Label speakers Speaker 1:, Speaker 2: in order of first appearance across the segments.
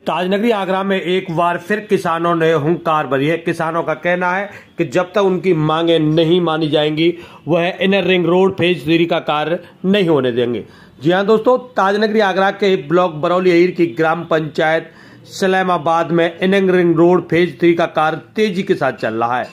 Speaker 1: ताजनगरी आगरा में एक बार फिर किसानों ने हुंकार भरी है। किसानों का कहना है कि जब तक उनकी मांगे नहीं मानी जाएंगी वह इनर रिंग रोड फेज 3 का कार्य नहीं होने देंगे। जी हां दोस्तों, ताजनगरी आगरा के ब्लॉक बरौली अहीर की ग्राम पंचायत सलेमाबाद में इनर रिंग रोड फेज 3 का कार्य तेजी के साथ चल रहा है।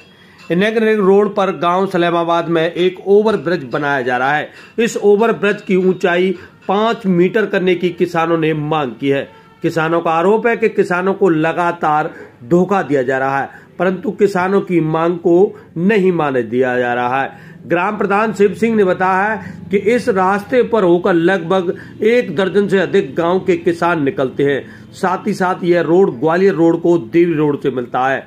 Speaker 1: इनर रिंग रोड पर गांव सलेमाबाद में एक ओवर ब्रिज बनाया जा रहा है। इस ओवर ब्रिज की ऊंचाई 5 मीटर करने की किसानों ने मांग की है। किसानों का आरोप है कि किसानों को लगातार धोखा दिया जा रहा है, परंतु किसानों की मांग को नहीं माने दिया जा रहा है। ग्राम प्रधान शिव सिंह ने बताया है कि इस रास्ते पर होकर लगभग 1 दर्जन से अधिक गांव के किसान निकलते हैं। साथ ही साथ यह रोड ग्वालियर रोड को देवी रोड से मिलता है।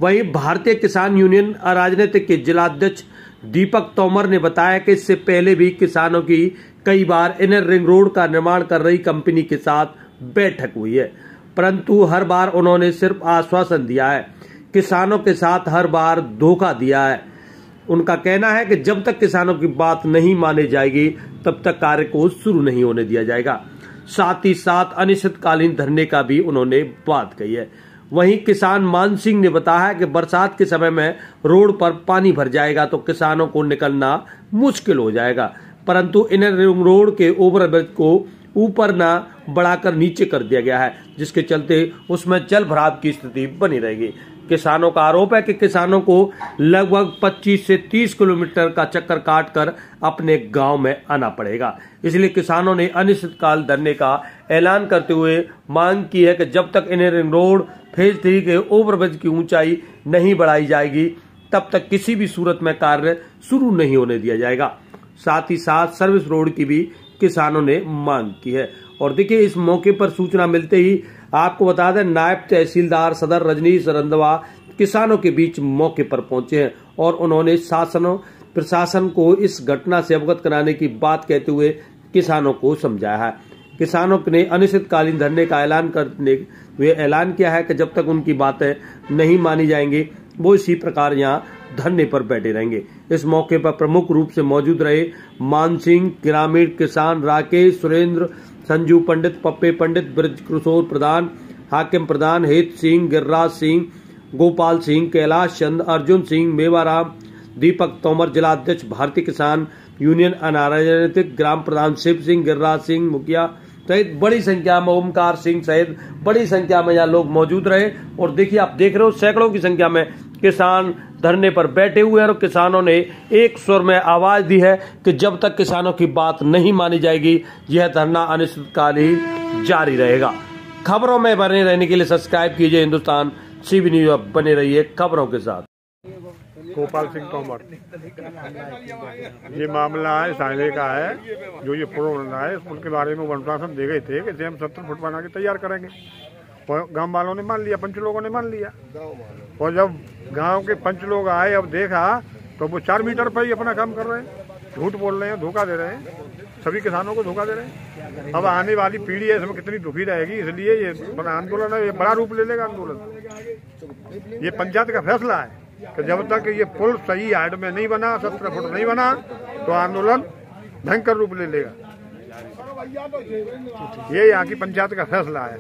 Speaker 1: वहीं भारतीय किसान यूनियन राजनीतिक के जिलाध्यक्ष दीपक तोमर ने बताया कि इससे पहले भी किसानों की कई बार इनर रिंग रोड का निर्माण कर रही कंपनी के साथ बैठक हुई है, परंतु हर बार उन्होंने सिर्फ आश्वासन दिया है। किसानों के साथ हर बार धोखा दिया है। उनका कहना है कि जब तक किसानों की बात नहीं मानी जाएगी तब तक कार्य को शुरू नहीं होने दिया जाएगा। साथ ही साथ अनिश्चितकालीन धरने का भी उन्होंने बात कही है। वहीं किसान मान सिंह ने बताया कि बरसात के समय में रोड पर पानी भर जाएगा तो किसानों को निकलना मुश्किल हो जाएगा, परंतु इनर रिंग रोड के ओवरब्रिज को ऊपर न बढ़ाकर नीचे कर दिया गया है, जिसके चलते उसमें जल भराव की स्थिति बनी रहेगी। किसानों का आरोप है कि किसानों को लगभग 25 से 30 किलोमीटर का चक्कर काटकर अपने गांव में आना पड़ेगा। इसलिए किसानों ने अनिश्चितकाल धरने का ऐलान करते हुए मांग की है कि जब तक इनर रिंग रोड फेज 3 के ओवरब्रिज की ऊंचाई नहीं बढ़ाई जाएगी तब तक किसी भी सूरत में कार्य शुरू नहीं होने दिया जाएगा। साथ ही साथ सर्विस रोड की भी किसानों ने मांग की है। और देखिए, इस मौके पर सूचना मिलते ही आपको बता दें, नायब तहसीलदार सदर रजनीश रंधवा किसानों के बीच मौके पर पहुंचे हैं और उन्होंने प्रशासन को इस घटना से अवगत कराने की बात कहते हुए किसानों को समझाया है। किसानों ने अनिश्चितकालीन धरने का ऐलान किया है कि जब तक उनकी बातें नहीं मानी जाएंगी वो इसी प्रकार यहाँ धरने पर बैठे रहेंगे। इस मौके पर प्रमुख रूप से मौजूद रहे मान सिंह, ग्रामीण किसान राकेश, सुरेंद्र, संजू पंडित, पप्पे पंडित, ब्रज किशोर प्रधान, हाकिम प्रधान, हेत सिंह, गिरिराज सिंह, गोपाल सिंह, कैलाश चंद, अर्जुन सिंह, मेवाराम, दीपक तोमर, जिलाध्यक्ष भारतीय किसान यूनियन राजनीतिक, ग्राम प्रधान शिव सिंह, गिरिराज सिंह मुखिया सहित बड़ी संख्या में, ओमकार सिंह सहित बड़ी संख्या में यहाँ लोग मौजूद रहे। और देखिए, आप देख रहे हो सैकड़ों की संख्या में किसान धरने पर बैठे हुए हैं और किसानों ने एक स्वर में आवाज दी है कि जब तक किसानों की बात नहीं मानी जाएगी यह धरना अनिश्चितकाल जारी रहेगा। खबरों में बने रहने के लिए सब्सक्राइब कीजिए हिंदुस्तान सीबी न्यूज। बने रहिए खबरों के साथ।
Speaker 2: गोपाल सिंह तोमर, ये मामला है साइले का है। जो ये पुल बन रहा है इस पुल के बारे में अनुशासन दे गए थे कि इसे हम 70 फुट बना के तैयार करेंगे, और गांव वालों ने मान लिया, पंच लोगों ने मान लिया। और जब गांव के पंच लोग आए, अब देखा तो वो 4 मीटर पर ही अपना काम कर रहे हैं, झूठ बोल रहे हैं, धोखा दे रहे हैं, सभी किसानों को धोखा दे रहे हैं। अब आने वाली पीढ़ी है इसमें कितनी दुखी रहेगी, इसलिए ये आंदोलन है, ये बड़ा रूप ले लेगा आंदोलन। ये पंचायत का फैसला है कि जब तक ये पुल सही हाइट में नहीं बना, 17 फुट नहीं बना, तो आंदोलन भयंकर रूप ले लेगा। ये यहाँ की पंचायत का फैसला है।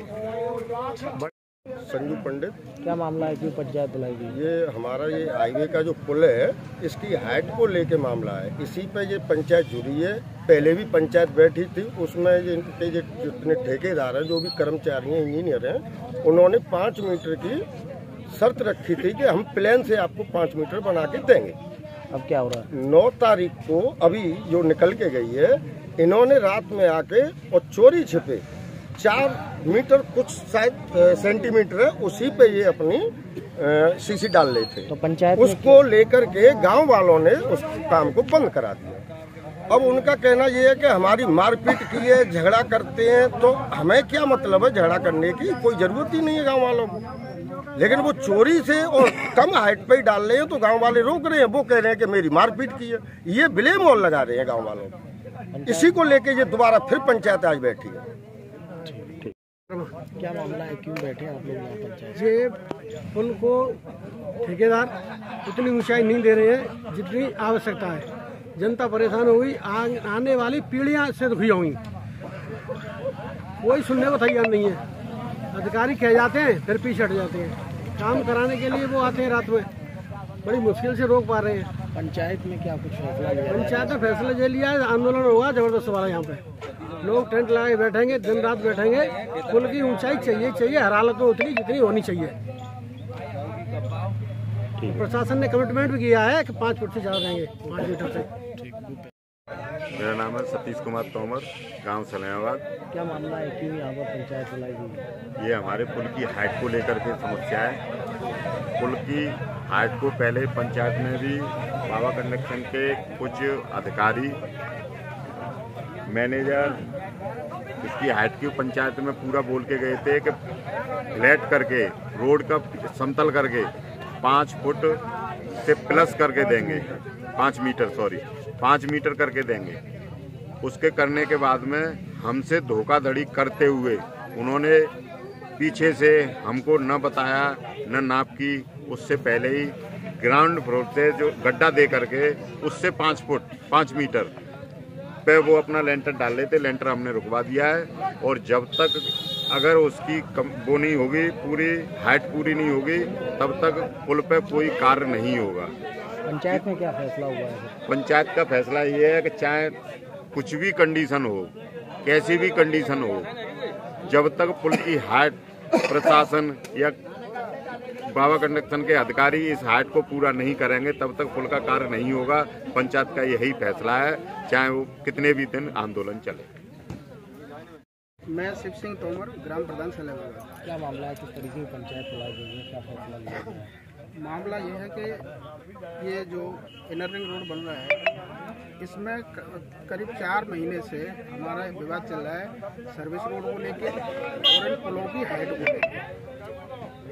Speaker 3: संजू पंडित,
Speaker 4: क्या मामला है, क्यों पंचायत बुलाई गई?
Speaker 3: ये हमारा ये हाईवे का जो पुल है इसकी हाइट को लेके मामला है। इसी पे ये पंचायत जुड़ी है। पहले भी पंचायत बैठी थी, उसमें इनके जितने ठेकेदार हैं, जो भी कर्मचारी हैं, इंजीनियर हैं, उन्होंने 5 मीटर की शर्त रखी थी कि हम प्लान से आपको 5 मीटर बना के देंगे।
Speaker 4: अब क्या हो रहा है?
Speaker 3: 9 तारीख को अभी जो निकल के गई है, इन्होंने रात में आके और चोरी छिपे 4 मीटर कुछ शायद सेंटीमीटर है, उसी पे ये अपनी सीसी डाल लेते।
Speaker 4: तो पंचायत
Speaker 3: उसको लेकर के गांव वालों ने उस काम को बंद करा दिया। अब उनका कहना ये है कि हमारी मारपीट की है, झगड़ा करते हैं, तो हमें क्या मतलब है झगड़ा करने की, कोई जरूरत ही नहीं है गाँव वालों को। लेकिन वो चोरी से और कम हाइट पे ही डाल रहे हैं, तो गांव वाले रोक रहे हैं। वो कह रहे हैं कि मेरी मारपीट की है, ये ब्लेम और लगा रहे हैं गांव वालों को। इसी को लेके ये दोबारा फिर पंचायत आज बैठी है।
Speaker 4: क्या मामला है, क्यों बैठे आप लोग यहाँ पंचायत?
Speaker 5: ये पुल को ठेकेदार उतनी ऊंचाई नहीं दे रहे हैं जितनी आवश्यकता है। जनता परेशान होगी, आने वाली पीढ़ियां इससे दुखी होंगी। कोई सुनने को तैयार नहीं है। अधिकारी कह जाते हैं फिर पीछे हट जाते हैं। काम कराने के लिए वो आते हैं रात में, बड़ी मुश्किल से रोक पा रहे हैं।
Speaker 4: पंचायत में क्या कुछ फैसला लिया?
Speaker 5: पंचायत ने फैसला ये लिया है, आंदोलन होगा जबरदस्त वाला। यहाँ पे लोग टेंट लगाए बैठेंगे, दिन रात बैठेंगे। पुल की ऊंचाई चाहिए हर हालत में उतनी जितनी होनी चाहिए। प्रशासन ने कमिटमेंट भी किया है कि 5 फुट से ज्यादा देंगे, 5 मीटर से।
Speaker 6: मेरा नाम है सतीश कुमार तोमर, गांव सलेमाबाद।
Speaker 4: क्या मामला है, क्यों यहाँ पर पंचायत बुलाई गई?
Speaker 6: ये हमारे पुल की हाइट को लेकर के समस्या है। पुल की हाइट को पहले पंचायत में भी बाबा कंस्ट्रक्शन के कुछ अधिकारी, मैनेजर इसकी हाइट की पंचायत में पूरा बोल के गए थे कि फ्लैट करके रोड का समतल करके 5 फुट से प्लस करके देंगे, 5 मीटर करके देंगे। उसके करने के बाद में हमसे धोखाधड़ी करते हुए उन्होंने पीछे से हमको न बताया न नाप की, उससे पहले ही ग्राउंड फ्लोर से जो गड्ढा दे करके उससे 5 मीटर पे वो अपना लेंटर डाल लेते। लेंटर हमने रुकवा दिया है और जब तक अगर उसकी वो नहीं होगी, पूरी हाइट पूरी नहीं होगी, तब तक पुल पे कोई कार्य नहीं होगा।
Speaker 4: पंचायत में क्या फैसला हुआ है?
Speaker 6: पंचायत का फैसला ये है कि चाहे कुछ भी कंडीशन हो, कैसी भी कंडीशन हो, जब तक पुल की हाइट प्रशासन या बाबा कंस्ट्रक्शन के अधिकारी इस हाइट को पूरा नहीं करेंगे तब तक पुल का कार्य नहीं होगा। पंचायत का यही फैसला है, चाहे वो कितने भी दिन आंदोलन चले।
Speaker 7: मैं शिव सिंह तोमर, ग्राम प्रधान सलेमाबाद।
Speaker 4: क्या मामला है, किस तरीके की पंचायत बुलाई गई है, क्या फैसला लिया गया है?
Speaker 7: मामला ये है कि ये जो इनर रिंग रोड बन रहा है, इसमें करीब 4 महीने से हमारा विवाद चल रहा है सर्विस रोड को लेके और इन पुलों की हाइट को लेके।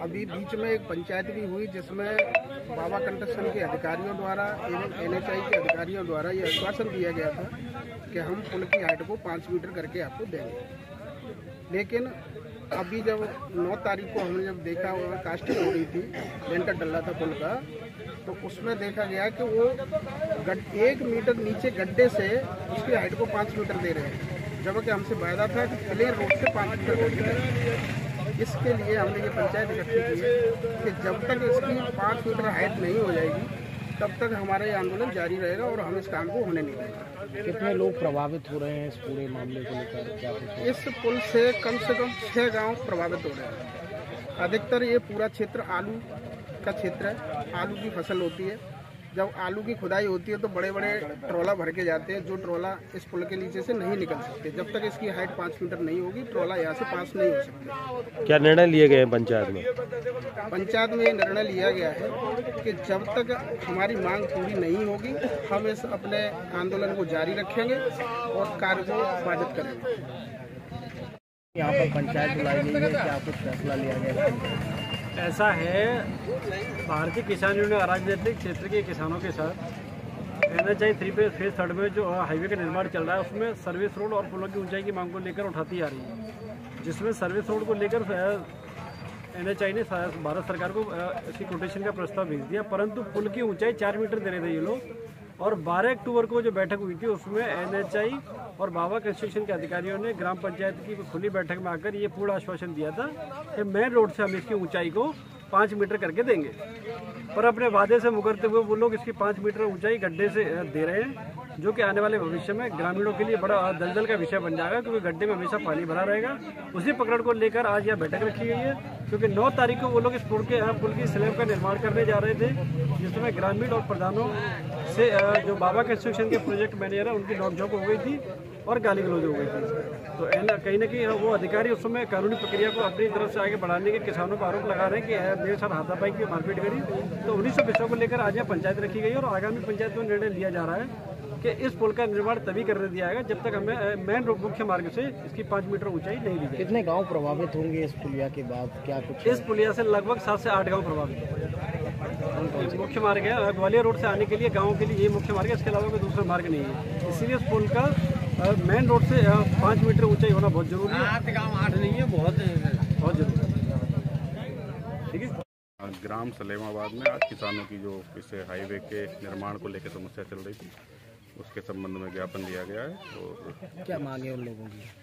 Speaker 7: अभी बीच में एक पंचायत भी हुई जिसमें बाबा कंस्ट्रक्शन के अधिकारियों द्वारा एवं NHI के अधिकारियों द्वारा ये आश्वासन दिया गया था कि हम पुल की हाइट को 5 मीटर करके आपको देंगे। लेकिन अभी जब 9 तारीख को हमने जब देखा वहाँ कास्टिंग हो रही थी, लेंटर डल रहा था पुल का, तो उसमें देखा गया कि वो 1 मीटर नीचे गड्ढे से उसकी हाइट को 5 मीटर दे रहे हैं, जबकि हमसे वायदा था कि प्लेन रोड से 5 मीटर करके। इसके लिए हमने ये पंचायत इकट्ठी की है कि जब तक इसकी 5 मीटर हाइट नहीं हो जाएगी तब तक हमारा ये आंदोलन जारी रहेगा और हम इस काम को होने नहीं देंगे।
Speaker 4: कितने लोग प्रभावित हो रहे हैं इस पूरे मामले को लेकर, क्या कुछ?
Speaker 7: इस पुल से कम 6 गांव प्रभावित हो रहे हैं। अधिकतर ये पूरा क्षेत्र आलू का क्षेत्र है, आलू की फसल होती है। जब आलू की खुदाई होती है तो बड़े बड़े ट्रोला भर के जाते हैं, जो ट्रोला इस पुल के नीचे से नहीं निकल सकते। जब तक इसकी हाइट 5 मीटर नहीं होगी, ट्रोला यहाँ से पास नहीं हो सकते।
Speaker 1: क्या निर्णय लिए गए हैं पंचायत में?
Speaker 7: पंचायत में ये निर्णय लिया गया है कि जब तक हमारी मांग पूरी नहीं होगी, हम इस अपने आंदोलन को जारी रखेंगे और कार्य को बाधित करेंगे।
Speaker 4: यहाँ पर पंचायत बुलाई गई है, क्या कुछ फैसला लिया गया है?
Speaker 8: ऐसा है, भारतीय किसान यूनियन राजनीतिक क्षेत्र के किसानों के साथ NHI 3 फेज 3 में जो हाईवे का निर्माण चल रहा है उसमें सर्विस रोड और पुलों की ऊंचाई की मांग को लेकर उठाती आ रही है, जिसमें सर्विस रोड को लेकर NHI ने भारत सरकार को इसकी कोटेशन का प्रस्ताव भेज दिया, परंतु पुल की ऊंचाई 4 मीटर दे रहे थे ये लोग। और 12 अक्टूबर को जो बैठक हुई थी उसमें NHI और बाबा कंस्ट्रक्शन के अधिकारियों ने ग्राम पंचायत की खुली बैठक में आकर ये पूरा आश्वासन दिया था कि मेन रोड से हम इसकी ऊंचाई को 5 मीटर करके देंगे। पर अपने वादे से मुकरते हुए वो लोग इसकी 5 मीटर ऊंचाई गड्ढे से दे रहे हैं, जो कि आने वाले भविष्य में ग्रामीणों के लिए बड़ा दलदल का विषय बन जाएगा, क्योंकि गड्ढे में हमेशा पानी भरा रहेगा। उसी पकड़ को लेकर आज यह बैठक रखी गई है, क्योंकि 9 तारीख को वो लोग इस पुल की स्लैब का निर्माण करने जा रहे थे, जिसमें ग्रामीण और प्रधानों से जो बाबा कंस्ट्रक्शन के प्रोजेक्ट मैनेजर है उनकी नोकझोंक हो गई थी और गाली गलौज हो गई थी। तो कहीं ना कहीं वो अधिकारी उस समय कानूनी प्रक्रिया को अपनी तरफ से आगे बढ़ाने के किसानों पर आरोप लगा रहे हैं कि मेरे साथ हाथापाई की मारपीट करी। तो उन्हीं सब विषयों को लेकर आज यहाँ पंचायत रखी गई और आगामी पंचायत में निर्णय लिया जा रहा है कि इस पुल का निर्माण तभी करने दिया जाएगा जब तक हमें मेन मुख्य मार्ग से इसकी 5 मीटर ऊंचाई नहीं दी जाएगी।
Speaker 4: कितने गांव प्रभावित होंगे इस पुलिया के बाद, क्या कुछ?
Speaker 8: इस पुलिया से लगभग 7 से 8 गांव प्रभावित। मुख्य मार्ग है, ग्वालियर रोड से आने के लिए गाँव के लिए ये मुख्य मार्ग है, इसके अलावा कोई दूसरा मार्ग नहीं है। इसीलिए इस पुल का मेन रोड से 5 मीटर ऊंचाई होना बहुत जरूरी है।
Speaker 5: 8 गाँव 8 नहीं है, बहुत
Speaker 8: जरूरी है। ठीक है।
Speaker 6: ग्राम सलेमाबाद में आज किसानों की जो इस हाईवे के निर्माण को लेकर समस्या चल रही थी,
Speaker 9: उसके संबंध में ज्ञापन दिया गया है। और
Speaker 4: क्या मांग है उन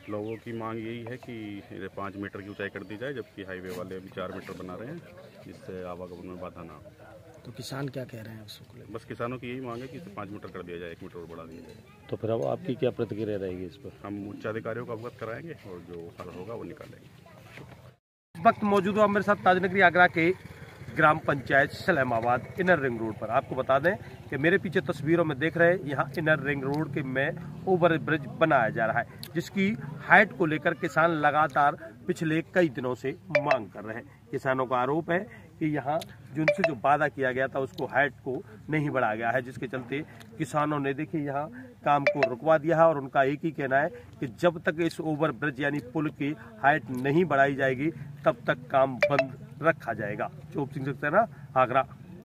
Speaker 4: लोगों की?
Speaker 9: मांग यही है कि 5 मीटर की ऊंचाई कर दी जाए, जबकि हाईवे वाले अभी 4 मीटर बना रहे हैं, जिससे आवागमन में बाधा ना हो।
Speaker 4: तो किसान क्या कह रहे हैं उसको लेकर?
Speaker 9: बस किसानों की यही मांग है कि इसे 5 मीटर कर दिया जाए, 1 मीटर और बढ़ा दिया जाए।
Speaker 1: तो फिर अब आपकी क्या प्रतिक्रिया रहेगी इस पर?
Speaker 9: हम उच्चाधिकारियों को अवगत कराएंगे और जो हल होगा वो निकालेंगे।
Speaker 1: इस वक्त मौजूद हूँ मेरे साथ ताजनगरी आगरा के ग्राम panchayat Salemabad inner ring road पर। आपको बता दें कि मेरे पीछे तस्वीरों में देख रहे हैं, यहाँ इनर रिंग रोड के में ओवर ब्रिज बनाया जा रहा है, जिसकी हाइट को लेकर किसान लगातार पिछले कई दिनों से मांग कर रहे हैं। किसानों का आरोप है कि यहाँ जिनसे जो वादा किया गया था उसको हाइट को नहीं बढ़ाया गया है, जिसके चलते किसानों ने देखिए यहाँ काम को रुकवा दिया है। और उनका एक ही कहना है कि जब तक इस ओवर ब्रिज यानी पुल की हाइट नहीं बढ़ाई जाएगी तब तक काम बंद रखा जाएगा। चोप सिंह सक्सेना, आगरा।